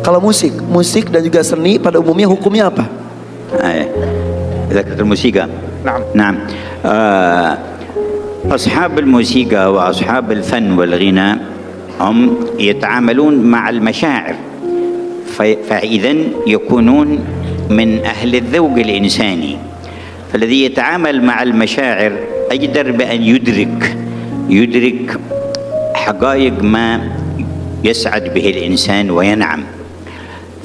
Kalau musik dan juga seni pada umumnya hukumnya apa? ذكرت الموسيقى. نعم. نعم. أصحاب الموسيقى وأصحاب الفن والغناء هم يتعاملون مع المشاعر، فإذن يكونون من أهل الذوق الإنساني، فالذي يتعامل مع المشاعر أجدر بأن يدرك حقائق ما يسعد به الإنسان وينعم،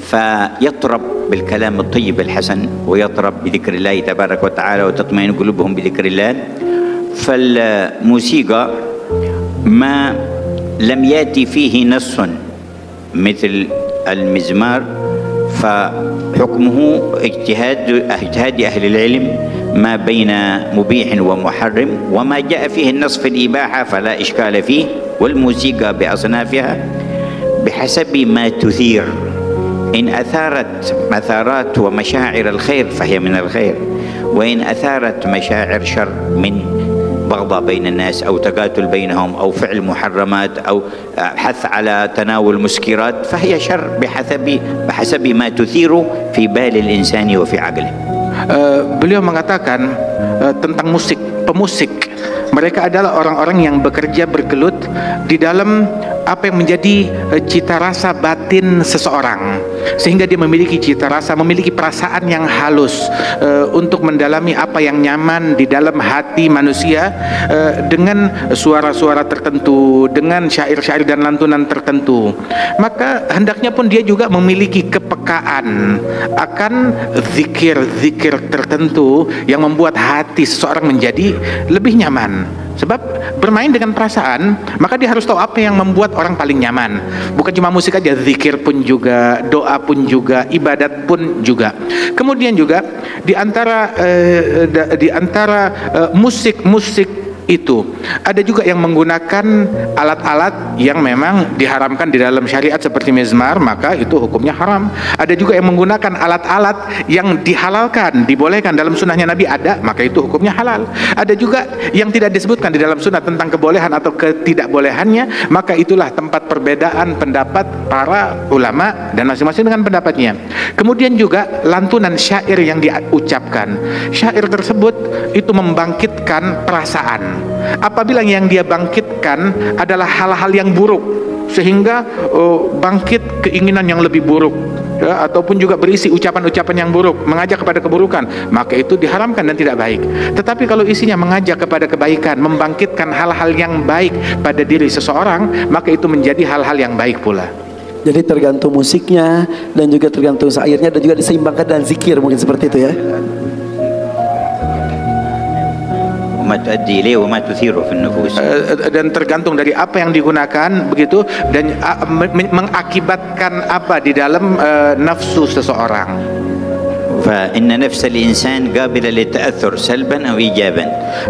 فيطرب بالكلام الطيب الحسن ويطرب بذكر الله تبارك وتعالى وتطمئن قلوبهم بذكر الله. فالموسيقى ما لم يأتي فيه نص مثل المزمار فحكمه اجتهاد أهل العلم ما بين مبيح ومحرم، وما جاء فيه النص في الإباحة فلا إشكال فيه. والموسيقى بأصنافها بحسب ما تثير، إن أثارت مثارات ومشاعر الخير فهي من الخير، وإن أثارت مشاعر شر من بغضاء بين الناس أو تقاتل بينهم أو فعل محرمات أو حث على تناول مسكرات فهي شر بحسب ما تثير في بال الإنسان وفي عقله. Beliau mengatakan tentang pemusik. Mereka adalah orang-orang yang bekerja bergelut di dalam apa yang menjadi cita rasa batin seseorang, sehingga dia memiliki cita rasa, memiliki perasaan yang halus untuk mendalami apa yang nyaman di dalam hati manusia dengan suara-suara tertentu, dengan syair-syair dan lantunan tertentu. Maka hendaknya pun dia juga memiliki kepekaan akan zikir-zikir tertentu yang membuat hati seseorang menjadi lebih nyaman. Sebab bermain dengan perasaan, maka dia harus tahu apa yang membuat orang paling nyaman. Bukan cuma musik aja, zikir pun juga, doa pun juga, ibadat pun juga. Kemudian juga di antara musik-musik itu ada juga yang menggunakan alat-alat yang memang diharamkan di dalam syariat seperti mizmar, maka itu hukumnya haram. Ada juga yang menggunakan alat-alat yang dihalalkan, dibolehkan dalam sunnahnya Nabi ada, maka itu hukumnya halal. Ada juga yang tidak disebutkan di dalam sunnah tentang kebolehan atau ketidakbolehannya, maka itulah tempat perbedaan pendapat para ulama dan masing-masing dengan pendapatnya. Kemudian juga lantunan syair yang diucapkan. Syair tersebut itu membangkitkan perasaan. Apabila yang dia bangkitkan adalah hal-hal yang buruk, sehingga bangkit keinginan yang lebih buruk, ya, ataupun juga berisi ucapan-ucapan yang buruk, mengajak kepada keburukan, maka itu diharamkan dan tidak baik. Tetapi kalau isinya mengajak kepada kebaikan, membangkitkan hal-hal yang baik pada diri seseorang, maka itu menjadi hal-hal yang baik pula. Jadi tergantung musiknya dan juga tergantung syairnya dan juga diseimbangkan dengan zikir, mungkin seperti itu ya. Dan tergantung dari apa yang digunakan begitu, dan mengakibatkan apa di dalam nafsu seseorang. فإن نفس الإنسان قابلة للتأثر سلبا أو إيجابا.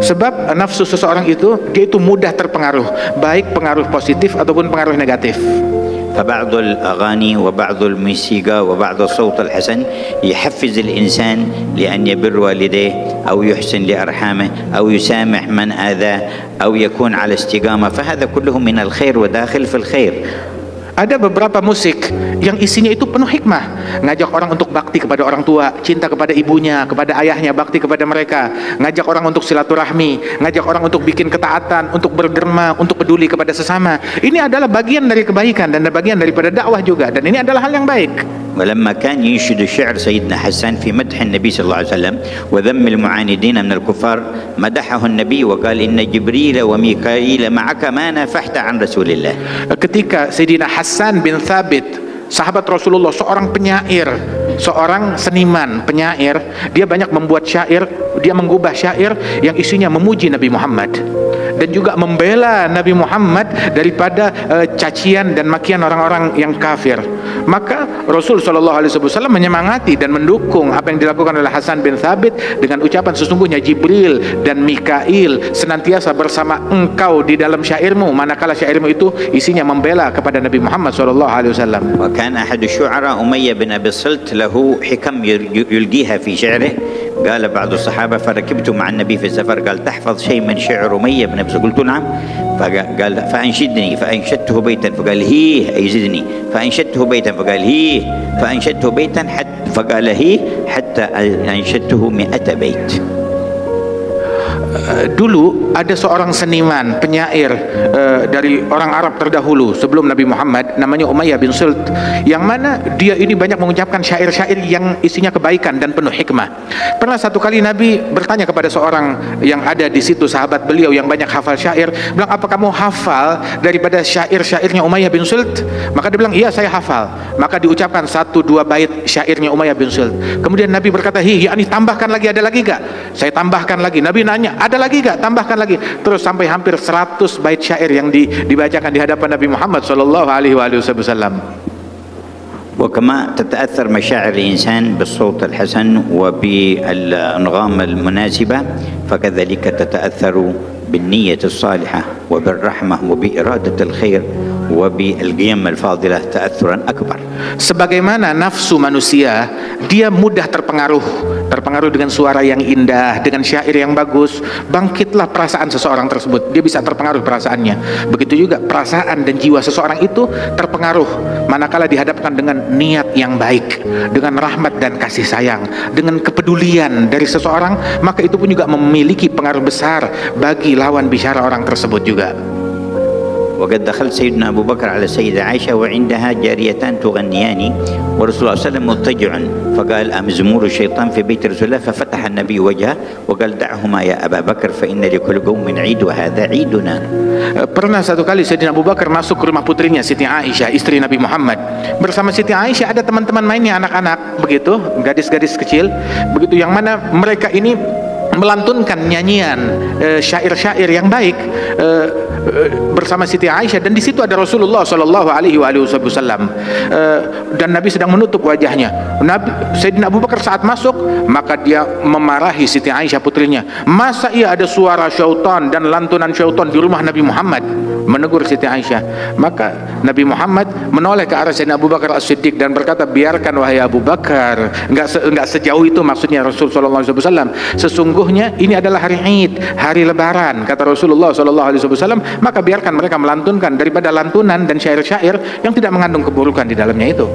Sebab nafsu seseorang itu, dia itu mudah terpengaruh, baik pengaruh positif ataupun pengaruh negatif. فبعض الأغاني وبعض الموسيقى وبعض الصوت الحسن يحفز الإنسان لأن يبر والديه أو يحسن لأرحامه أو يسامح من آذاه أو يكون على استقامة، فهذا كله من الخير وداخل في الخير. Ada beberapa musik yang isinya itu penuh hikmah, ngajak orang untuk bakti kepada orang tua, cinta kepada ibunya, kepada ayahnya, bakti kepada mereka, ngajak orang untuk silaturahmi, ngajak orang untuk bikin ketaatan, untuk berderma, untuk peduli kepada sesama. Ini adalah bagian dari kebaikan dan bagian daripada dakwah juga, dan ini adalah hal yang baik. ولما كان ينشد الشعر سيدنا حسان في مدح النبي صلى الله عليه وسلم وذم المعاندين من الكفار، مدحه النبي وقال إن جبريل وميكائيل معك ما نافحت عن رسول الله. Ketika Sayyidina Hassan bin Thabit, sahabat Rasulullah, seorang penyair, seorang seniman penyair, dia banyak membuat syair, dia mengubah syair yang isinya memuji Nabi Muhammad dan juga membela Nabi Muhammad daripada cacian dan makian orang-orang yang kafir. Maka Rasul SAW menyemangati dan mendukung apa yang dilakukan oleh Hasan bin Thabit dengan ucapan, sesungguhnya Jibril dan Mikail senantiasa bersama engkau di dalam syairmu, manakala syairmu itu isinya membela kepada Nabi Muhammad SAW. وكان أحد الشعراء أمية بن أبي الصلت له حكم يلقيها في شعره قال بعض الصحابة فركبت مع النبي في السفر قال تحفظ شيء من شعر أمية بن أبي قلت نعم. فقال فأنشدني فأنشدته بيتا فقال هيه أي زدني فأنشدته بيتا فقال هيه فأنشدته بيتا فقال هيه حتى أنشدته 100 بيت. Dulu ada seorang seniman penyair dari orang Arab terdahulu sebelum Nabi Muhammad, namanya Umayyah bin Sult, yang mana dia ini banyak mengucapkan syair-syair yang isinya kebaikan dan penuh hikmah. Pernah satu kali Nabi bertanya kepada seorang yang ada di situ, sahabat beliau yang banyak hafal syair, bilang, apa kamu hafal daripada syair-syairnya Umayyah bin Sult? Maka dia bilang, iya saya hafal. Maka diucapkan 1-2 bait syairnya Umayyah bin Sult. Kemudian Nabi berkata, yakni tambahkan lagi, ada lagi gak? Saya tambahkan lagi. Nabi nanya, ada lagi gak? Tambahkan lagi. Terus sampai hampir 100 bait syair yang dibacakan di hadapan Nabi Muhammad sallallahu alaihi wasallam. وكما تتأثر مشاعر الإنسان بالصوت الحسن وبالأنغام المناسبة فكذلك تتأثر بالنية الصالحة وبالرحمة وبإرادة الخير وبالقيم الفاضلة تأثرا أكبر. Sebagaimana nafsu manusia, dia mudah terpengaruh dengan suara yang indah, dengan syair yang bagus, bangkitlah perasaan seseorang tersebut, dia bisa terpengaruh perasaannya. Begitu juga perasaan dan jiwa seseorang itu terpengaruh manakala dihadapkan dengan niat yang baik, dengan rahmat dan kasih sayang, dengan kepedulian dari seseorang, maka itu pun juga memiliki pengaruh besar bagi lawan bicara orang tersebut juga. وقد دخل سيدنا أبو بكر على السيدة عائشة وعندها جاريتان تغنيان ورسول الله صلى الله عليه وسلم مضطجع فقال أمزمور الشيطان في بيت رسول الله ففتح النبي وجهه وقال دعهما يا أبا بكر فإن لكل قوم عيد وهذا عيدنا. Pernah satu kali Sayyidina Abu Bakar masuk ke rumah putrinya Siti Aisyah, istri Nabi Muhammad. Bersama Siti Aisyah ada teman-teman mainnya, anak-anak begitu, gadis-gadis kecil begitu, yang mana mereka ini melantunkan nyanyian syair-syair yang baik bersama Siti Aisyah, dan di situ ada Rasulullah Shallallahu Alaihi Wasallam dan Nabi sedang menutup wajahnya. Sayyidina Abu Bakar saat masuk, maka dia memarahi Siti Aisyah putrinya, masa ia ada suara syaitan dan lantunan syaitan di rumah Nabi Muhammad? Menegur Siti Aisyah. Maka Nabi Muhammad menoleh ke arah Sayyidina Abu Bakar As-Siddiq dan berkata, biarkan wahai Abu Bakar, enggak sejauh itu maksudnya Rasul Shallallahu Alaihi Wasallam. Sesungguhnya ini adalah hari Id, hari Lebaran, kata Rasulullah Shallallahu Alaihi Wasallam. Maka biarkan mereka melantunkan daripada lantunan dan syair-syair yang tidak mengandung keburukan di dalamnya itu.